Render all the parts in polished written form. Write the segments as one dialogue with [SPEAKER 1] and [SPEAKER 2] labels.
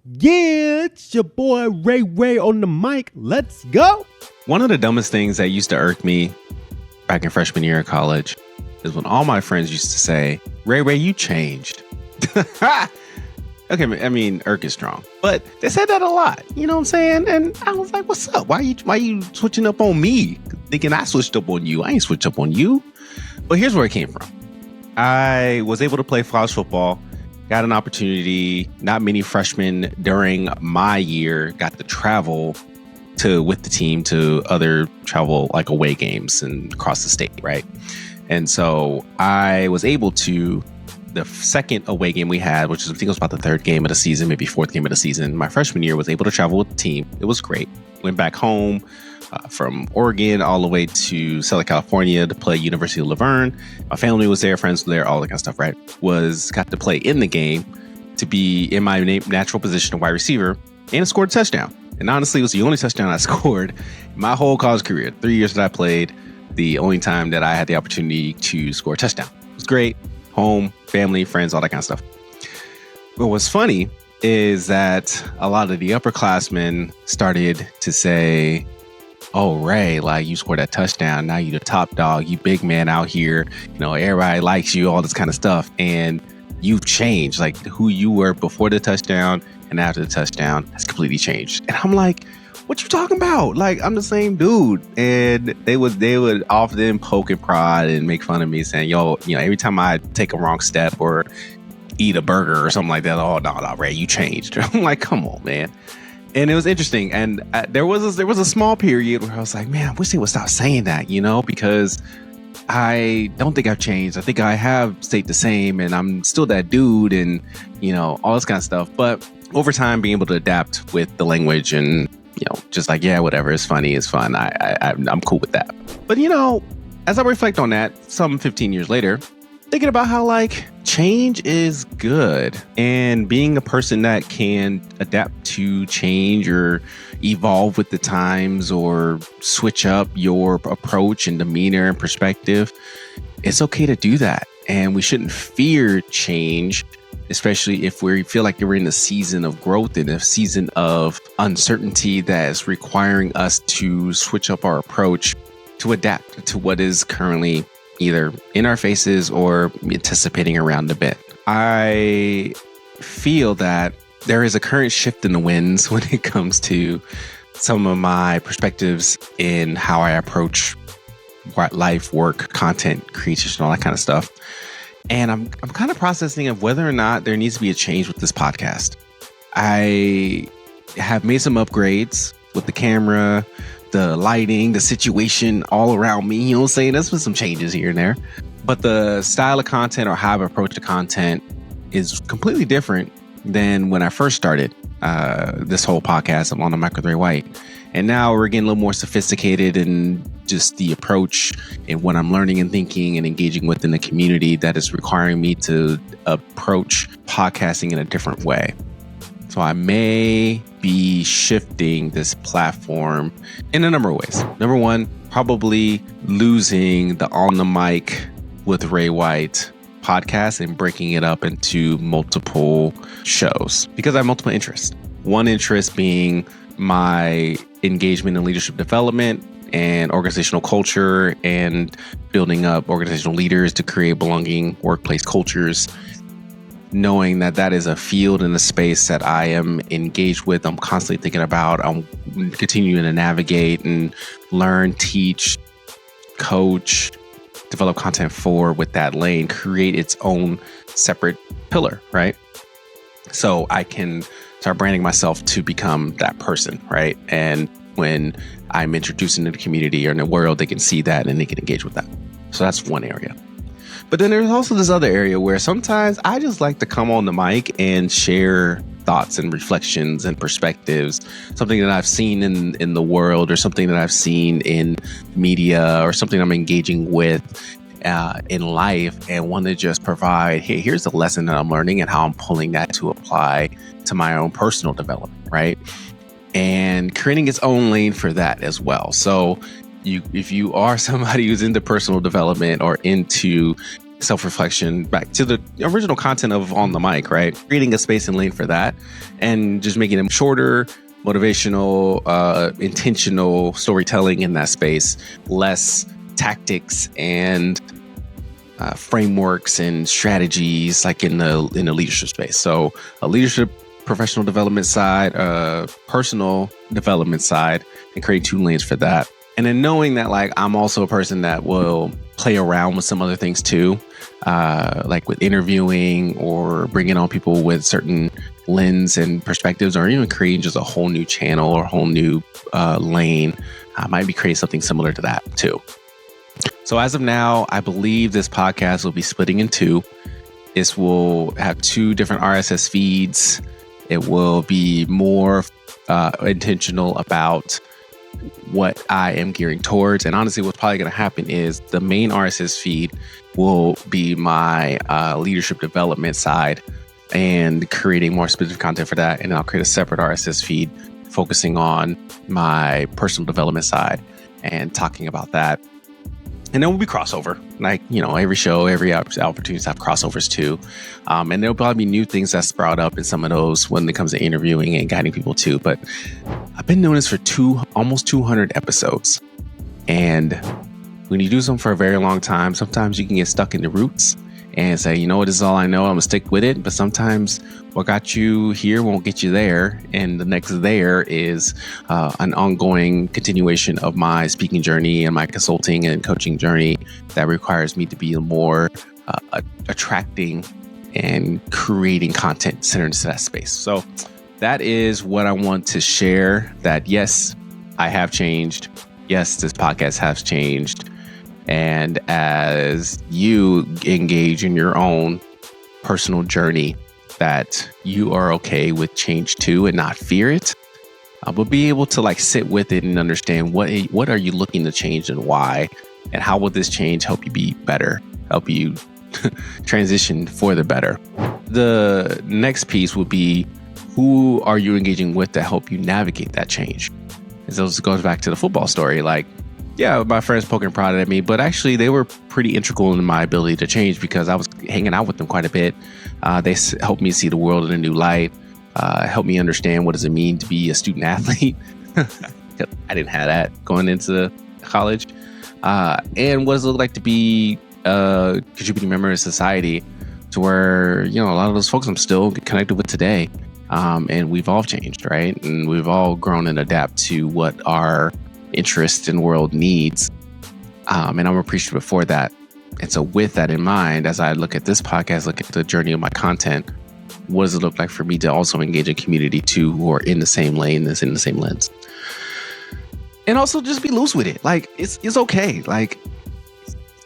[SPEAKER 1] Yeah, it's your boy Ray on the mic. Let's go.
[SPEAKER 2] One of the dumbest things that used to irk me back in freshman year of college is when all my friends used to say, Ray, you changed. Okay, I mean, irk is strong, but they said that a lot. You know what I'm saying? And I was like, what's up? Why you switching up on me? Thinking I switched up on you. I ain't switched up on you. But here's where it came from. I was able to play college football. Got an opportunity. Not many freshmen during my year got to travel with the team to other travel like away games and across the state, right? And so I was able to, the second away game we had, which is, I think it was about the third game of the season, maybe fourth game of the season, my freshman year, was able to travel with the team. It was great. Went back home from Oregon all the way to Southern California to play University of Laverne. My family was there, friends were there, all that kind of stuff, right? Got to play in the game, to be in my natural position of wide receiver, and scored a touchdown. And honestly, it was the only touchdown I scored in my whole college career. 3 years that I played, the only time that I had the opportunity to score a touchdown. It was great. Home, family, friends, all that kind of stuff. But what's funny is that a lot of the upperclassmen started to say, oh, Ray, like, you scored that touchdown. Now you the top dog. You big man out here. You know, everybody likes you, all this kind of stuff. And you've changed. Like, who you were before the touchdown and after the touchdown has completely changed. And I'm like, what you talking about? Like, I'm the same dude. And they would often poke and prod and make fun of me, saying, yo, you know, every time I take a wrong step or eat a burger or something like that, oh, no, Ray, you changed. I'm like, come on, man. And it was interesting. And there was a small period where I was like, man, I wish they would stop saying that, you know, because I don't think I've changed. I think I have stayed the same, and I'm still that dude, and, you know, all this kind of stuff. But over time, being able to adapt with the language and, you know, just like, yeah, whatever, it's funny, it's fun. I'm cool with that. But, you know, as I reflect on that, some 15 years later, thinking about how, like, change is good, and being a person that can adapt to change or evolve with the times or switch up your approach and demeanor and perspective, it's okay to do that. And we shouldn't fear change, especially if we feel like we're in a season of growth and a season of uncertainty that is requiring us to switch up our approach to adapt to what is currently either in our faces or anticipating around a bit. I feel that there is a current shift in the winds when it comes to some of my perspectives in how I approach life, work, content creation, all that kind of stuff. And I'm kind of processing of whether or not there needs to be a change with this podcast. I have made some upgrades with the camera, the lighting, the situation all around me. You know what I'm saying? There's been some changes here and there. But the style of content or how I've approached the content is completely different than when I first started this whole podcast. I'm on the mic with Ray White. And now we're getting a little more sophisticated in just the approach and what I'm learning and thinking and engaging within the community that is requiring me to approach podcasting in a different way. So I may be shifting this platform in a number of ways. Number one, probably losing the On the Mic with Ray White podcast and breaking it up into multiple shows because I have multiple interests. One interest being my engagement in leadership development and organizational culture and building up organizational leaders to create belonging workplace cultures, knowing that that is a field and a space that I am engaged with. I'm constantly thinking about. I'm continuing to navigate and learn, teach, coach, develop content for with that lane, create its own separate pillar, right? So I can start branding myself to become that person, right? And when I'm introduced into the community or in the world, they can see that and they can engage with that. So that's one area. But then there's also this other area where sometimes I just like to come on the mic and share thoughts and reflections and perspectives, something that I've seen in the world or something that I've seen in media or something I'm engaging with in life, and want to just provide, hey, here's a lesson that I'm learning and how I'm pulling that to apply to my own personal development, right? And creating its own lane for that as well. So if you are somebody who's into personal development or into self-reflection, back to the original content of On the Mic, right? Creating a space and lane for that and just making them shorter, motivational, intentional storytelling in that space, less tactics and frameworks and strategies like in the leadership space. So a leadership professional development side, personal development side, and create 2 lanes for that. And then knowing that like I'm also a person that will play around with some other things too, like with interviewing or bringing on people with certain lens and perspectives, or even creating just a whole new channel or whole new lane. I might be creating something similar to that too. So as of now, I believe this podcast will be splitting in 2. This will have 2 different RSS feeds. It will be more intentional about what I am gearing towards. And honestly, what's probably going to happen is the main RSS feed will be my leadership development side and creating more specific content for that. And then I'll create a separate RSS feed focusing on my personal development side and talking about that. And then we'll be crossover, like, every show, every opportunity to have crossovers too. And there'll probably be new things that sprout up in some of those when it comes to interviewing and guiding people too. But I've been doing this for almost 200 episodes. And when you do something for a very long time, sometimes you can get stuck in the roots and say, this is all I know, I'm gonna stick with it. But sometimes what got you here won't get you there. And the next there is an ongoing continuation of my speaking journey and my consulting and coaching journey that requires me to be more attracting and creating content centered to that space. So that is what I want to share, that yes, I have changed. Yes, this podcast has changed. And as you engage in your own personal journey, that you are okay with change too and not fear it, but be able to sit with it and understand what are you looking to change and why, and how will this change help you be better, help you transition for the better. The next piece would be, who are you engaging with to help you navigate that change? And so this goes back to the football story. Yeah, my friends poking prodded at me, but actually they were pretty integral in my ability to change because I was hanging out with them quite a bit. They helped me see the world in a new light, helped me understand what does it mean to be a student athlete. I didn't have that going into college. And what does it look like to be a contributing member of society, to where, a lot of those folks I'm still connected with today. And we've all changed, right? And we've all grown and adapt to what our interest in the world needs. And I'm appreciative for that. And so with that in mind, as I look at this podcast, look at the journey of my content, what does it look like for me to also engage a community too, who are in the same lane, that's in the same lens? And also just be loose with it. It's okay.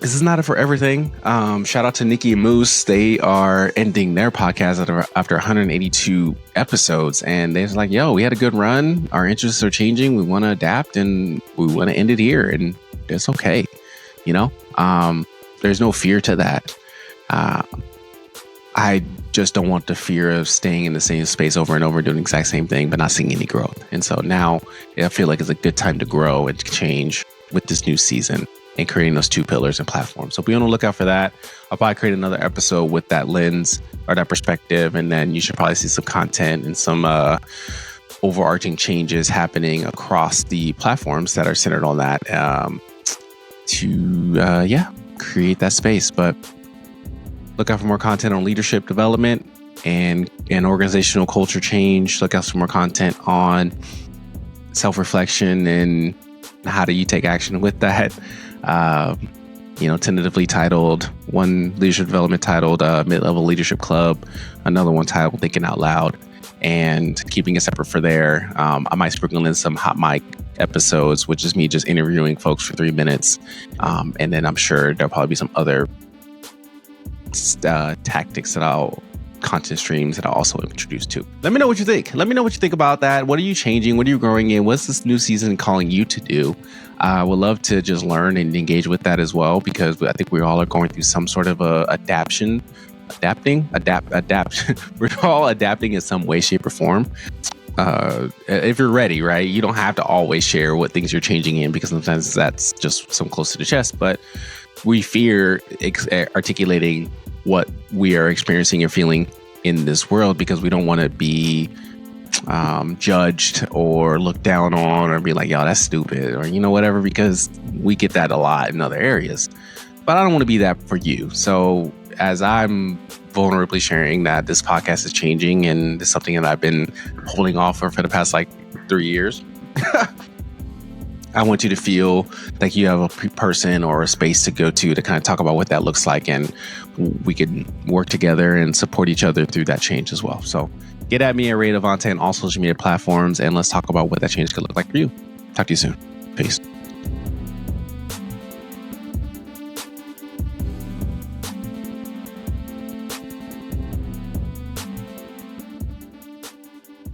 [SPEAKER 2] This is not a forever thing. Shout out to Nikki and Moose. They are ending their podcast after 182 episodes. And they're like, yo, we had a good run. Our interests are changing. We want to adapt and we want to end it here. And it's okay. There's no fear to that. I just don't want the fear of staying in the same space over and over, doing the exact same thing, but not seeing any growth. And so now I feel like it's a good time to grow and change with this new season and creating those 2 pillars and platforms. So be on the lookout for that. I'll probably create another episode with that lens or that perspective. And then you should probably see some content and some overarching changes happening across the platforms that are centered on that to create that space. But look out for more content on leadership development and organizational culture change. Look out for more content on self-reflection and how do you take action with that. Tentatively titled, one leadership development titled Mid-Level Leadership Club, another one titled Thinking Out Loud, and keeping it separate for there. I might sprinkle in some hot mic episodes, which is me just interviewing folks for 3 minutes. And then I'm sure there'll probably be some other tactics content streams that I'll also introduce to. Let me know what you think. Let me know what you think about that. What are you changing? What are you growing in? What's this new season calling you to do? I would love to just learn and engage with that as well, because I think we all are going through some sort of adapting. We're all adapting in some way, shape, or form. If you're ready, right? You don't have to always share what things you're changing in, because sometimes that's just some close to the chest. But we fear articulating what we are experiencing or feeling in this world because we don't want to be judged or looked down on or be like, yo, that's stupid, or, whatever, because we get that a lot in other areas. But I don't want to be that for you. So as I'm vulnerably sharing that this podcast is changing and it's something that I've been holding off for the past 3 years, I want you to feel like you have a person or a space to go to kind of talk about what that looks like, and we can work together and support each other through that change as well. So get at me at Ray Devontae on all social media platforms, and let's talk about what that change could look like for you. Talk to you soon. Peace.